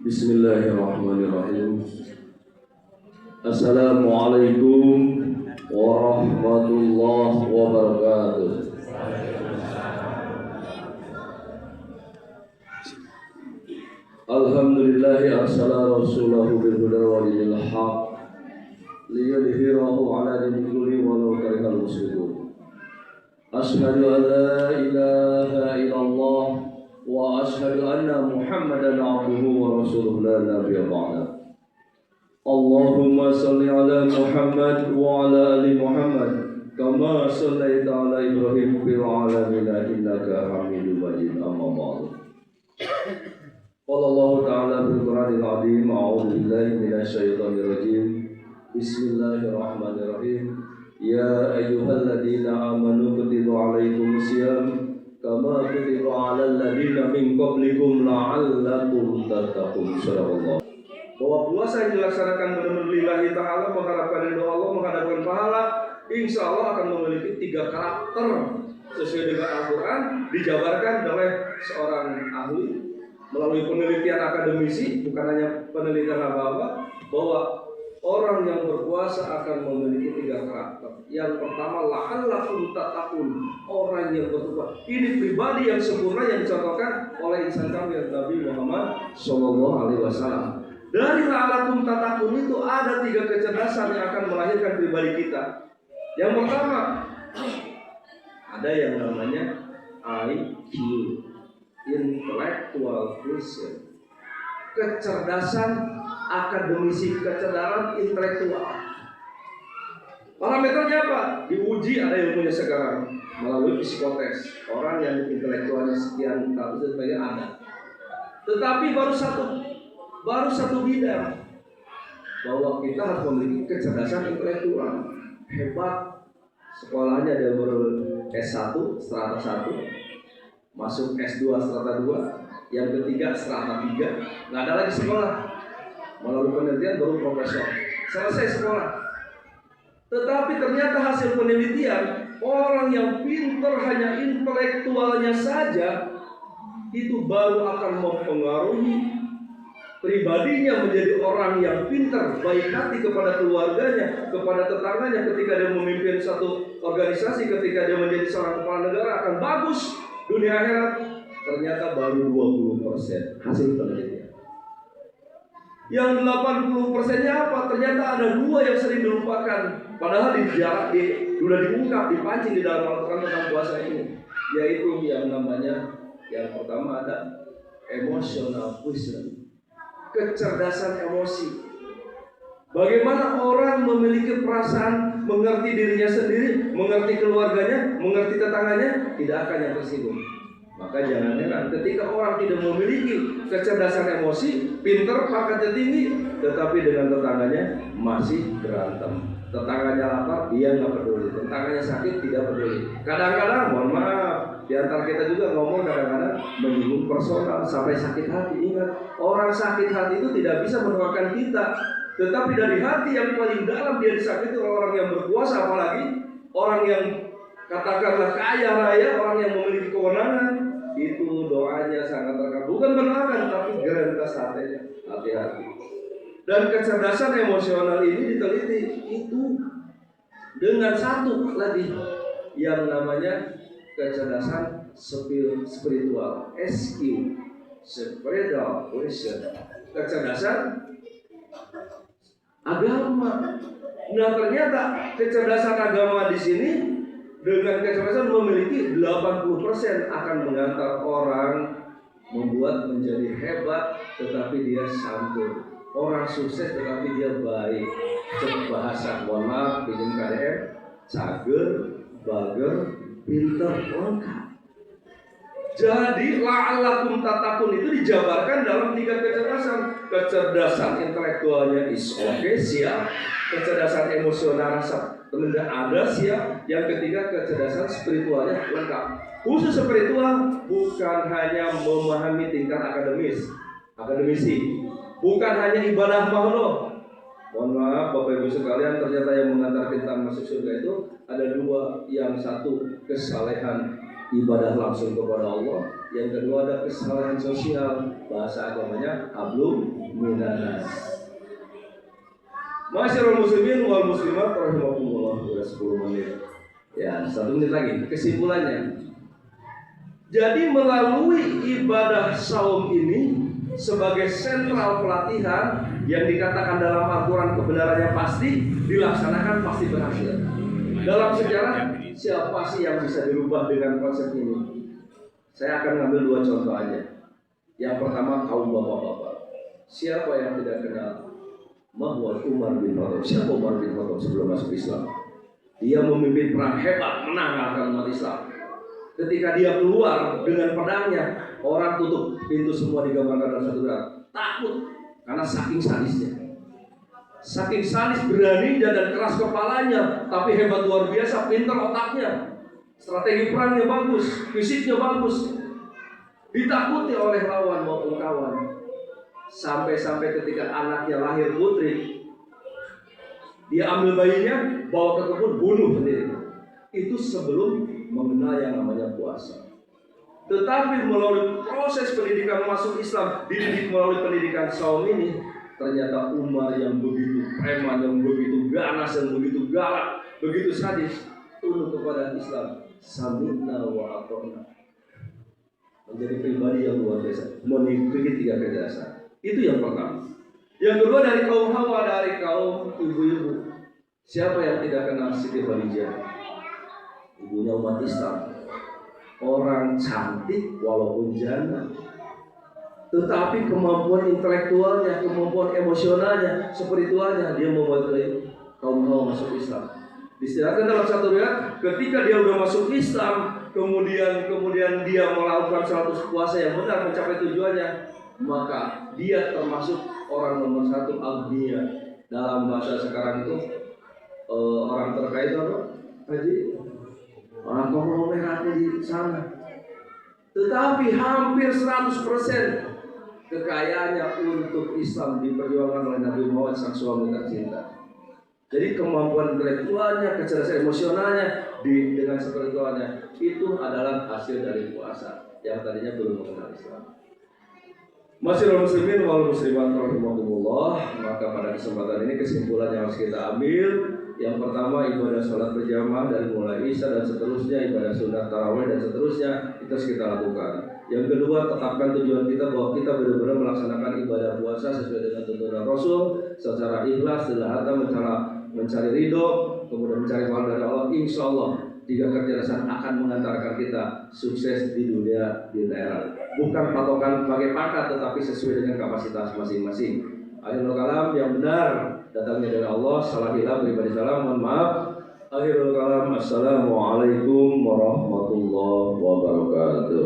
Bismillahirrahmanirrahim. Assalamualaikum warahmatullahi wabarakatuh. Alhamdulillahi arsala rasulahu bil huda wa dinil haq liyudhhirahu ala dini kulli walau karihal musyrikun. Asyhadu an la ilaha illallah wa asyhadu anna Muhammadan abduhu wa rasuluhu la nabiyya ba'da. Allahumma salli ala Muhammad wa ala ali Muhammad kama sallaita ala Ibrahim fil alamin innaka Hamidum Majid. Amma ba'du. Qala Allah ta'ala fil Qur'anil 'azim, a'udzu billahi minasy syaithanir rajim. Bismillahirrahmanirrahim. Ya ayyuhalladzina amanu kutiba 'alaikumus syiyam kama kutiba 'alal ladzina min qablikum la'allakum tattaqun. Subhanallah. Bahwa puasa yang dilaksanakan benar-benar lillahi ta'ala, mengharapkan ridho Allah, menghadapkan pahala, insya Allah akan memiliki 3 karakter sesuai dengan Al-Quran, dijabarkan oleh seorang ahli melalui penelitian akademisi, bukan hanya penelitian apa-apa, bahwa orang yang berpuasa akan memiliki 3 karakter. Yang pertama, la'allakum tattaqun, orang yang bertakwa. Ini pribadi yang sempurna yang dicontohkan oleh insan kami Nabi Muhammad SAW. Dari la'allakum tattaqun itu ada 3 kecerdasan yang akan melahirkan pribadi kita. Yang pertama, ada yang namanya IQ, intellectual quotient, kecerdasan akademisi, kecerdasan intelektual. Parameternya apa? Diuji, ada ilmunya sekarang melalui psikotes. Orang yang intelektualnya sekian tahun sebagainya ada. Tetapi baru satu bidang, bahwa kita harus memiliki kecerdasan intelektual. Hebat, sekolahnya dia S1 strata 1, masuk S2 strata 2, yang ketiga strata 3, nggak ada lagi sekolah. Melalui penelitian baru profesor, selesai sekolah. Tetapi ternyata hasil penelitian, orang yang pintar hanya intelektualnya saja, itu baru akan mempengaruhi pribadinya menjadi orang yang pintar, baik hati kepada keluarganya, kepada tetangganya. Ketika dia memimpin satu organisasi, ketika dia menjadi seorang kepala negara, akan bagus dunia akhirat. Ternyata baru 20% hasil penelitian. Yang 80%-nya apa? Ternyata ada 2 yang sering dilupakan. Padahal sudah diungkap, dipancing di dalam Al-Quran tentang puasa ini. Yaitu yang namanya, yang pertama ada emotional quotient, kecerdasan emosi. Bagaimana orang memiliki perasaan, mengerti dirinya sendiri, mengerti keluarganya, mengerti tetangganya, tidak akan yang tersinggung. Maka jangan heran ketika orang tidak memiliki kecerdasan emosi, pintar, pangkatnya tinggi, tetapi dengan tetangganya masih berantem. Tetangganya lapar, dia nggak peduli. Tetangganya sakit, tidak peduli. Kadang-kadang, mohon maaf, di antara kita juga ngomong kadang-kadang menyinggung personal sampai sakit hati. Ingat, orang sakit hati itu tidak bisa menuakan kita, tetapi dari hati yang paling dalam dia disakiti oleh orang yang berkuasa, apalagi orang yang katakanlah kaya raya, orang yang memiliki kewenangan, itu doanya sangat terkabul. Bukan mendoakan, tapi gerentas hatinya. Hati-hati. Dan kecerdasan emosional ini diteliti itu dengan satu lagi yang namanya kecerdasan spiritual, SQ, spiritual quotient, kecerdasan agama. Nah, ternyata kecerdasan agama di sini dengan kecerdasan memiliki 80% akan mengantar orang membuat menjadi hebat, tetapi dia santun. Orang sukses tetapi dia baik. Cek bahasa, mohon maaf, bikin KDM, cager, bager, pinter, lengkap. Jadi la'allakum tattaqun itu dijabarkan dalam 3 kecerdasan. Kecerdasan intelektualnya is okay, siap. Kecerdasan emosional rasa temendah ada, siap. Yang ketiga kecerdasan spiritualnya lengkap. Khusus spiritual bukan hanya memahami tingkat akademisi, bukan hanya ibadah makhluk. Mohon maaf Bapak Ibu sekalian, ternyata yang mengantar kita masuk surga itu ada 2. Yang satu kesalehan ibadah langsung kepada Allah. Yang kedua ada kesalahan sosial, bahasa agamanya hablum minanas. Masyarul muslimin wal muslimat rahimakumullah. Sudah 10 menit. Ya, 1 menit lagi. Kesimpulannya. Jadi melalui ibadah saum ini sebagai sentral pelatihan yang dikatakan dalam Al-Quran kebenarannya pasti, dilaksanakan pasti berhasil. Dalam sejarah, siapa sih yang bisa dirubah dengan konsep ini? Saya akan ngambil 2 contoh aja. Yang pertama, kaum bapak-bapak. Siapa yang tidak kenal Mahwal Umar bin Khattab? Siapa Umar bin Khattab sebelum masuk Islam? Dia memimpin perang hebat, menangkan umat Islam. Ketika dia keluar dengan pedangnya, orang tutup pintu semua, digambarkan dalam satu gerak. Takut karena saking sadisnya. Saking sadis, beraninya dan keras kepalanya, tapi hebat luar biasa, pintar otaknya. Strategi perangnya bagus, fisiknya bagus. Ditakuti oleh lawan maupun kawan. Sampai-sampai ketika anaknya lahir putri, dia ambil bayinya, bawa ke kebun, bunuh sendiri. Itu sebelum mengenal yang namanya puasa. Tetapi melalui proses pendidikan masuk Islam, dididik melalui pendidikan saum ini, ternyata Umar yang begitu preman, yang begitu ganas, yang begitu galak, begitu sadis, tunduk kepada Islam. Sami'na wa ata'na. Menjadi pribadi yang luar biasa, mengikuti 3 kejelasan. Itu yang pertama. Yang kedua, dari kaum Hawa, dari kaum ibu-ibu. Siapa yang tidak kenal Siti Khadijah? Ibunya umat Islam. Orang cantik walaupun janda, tetapi kemampuan intelektualnya, kemampuan emosionalnya, spiritualnya, dia mewakili kaum Hawa masuk Islam. Disebutkan dalam satu riwayat, ketika dia sudah masuk Islam, kemudian dia melakukan suatu puasa yang benar, mencapai tujuannya, maka dia termasuk orang nomor 1 agniya. Dalam bahasa sekarang itu orang terkait apa? Haji, orang konglomeratnya di sana. Tetapi hampir 100% kekayaannya untuk Islam diperjuangkan oleh Nabi Muhammad sang suami tercinta. Jadi kemampuan intelektualnya, kecerdasan emosionalnya, dengan spiritualnya, itu adalah hasil dari puasa yang tadinya belum mengenal Islam. Masyarul muslimin wal muslimat rahimakumullah. Maka pada kesempatan ini kesimpulan yang harus kita ambil, yang pertama, ibadah sholat berjamaah dari mulai Isya dan seterusnya, ibadah sunat tarawih dan seterusnya, itu harus kita lakukan. Yang kedua, tetapkan tujuan kita bahwa kita benar-benar melaksanakan ibadah puasa sesuai dengan tuntunan Rasul secara ikhlas, dalam hati mencari ridho, kemudian mencari pahala dari Allah. Insya Allah 3 kecerdasan akan mengantarkan kita sukses di dunia di akhirat. Bukan patokan pakai pangkat, tetapi sesuai dengan kapasitas masing-masing. Akhirul kalam yang benar datangnya dari Allah. Salah hilang pribadi salam, mohon maaf. Akhirul kalam, assalamualaikum warahmatullahi wabarakatuh.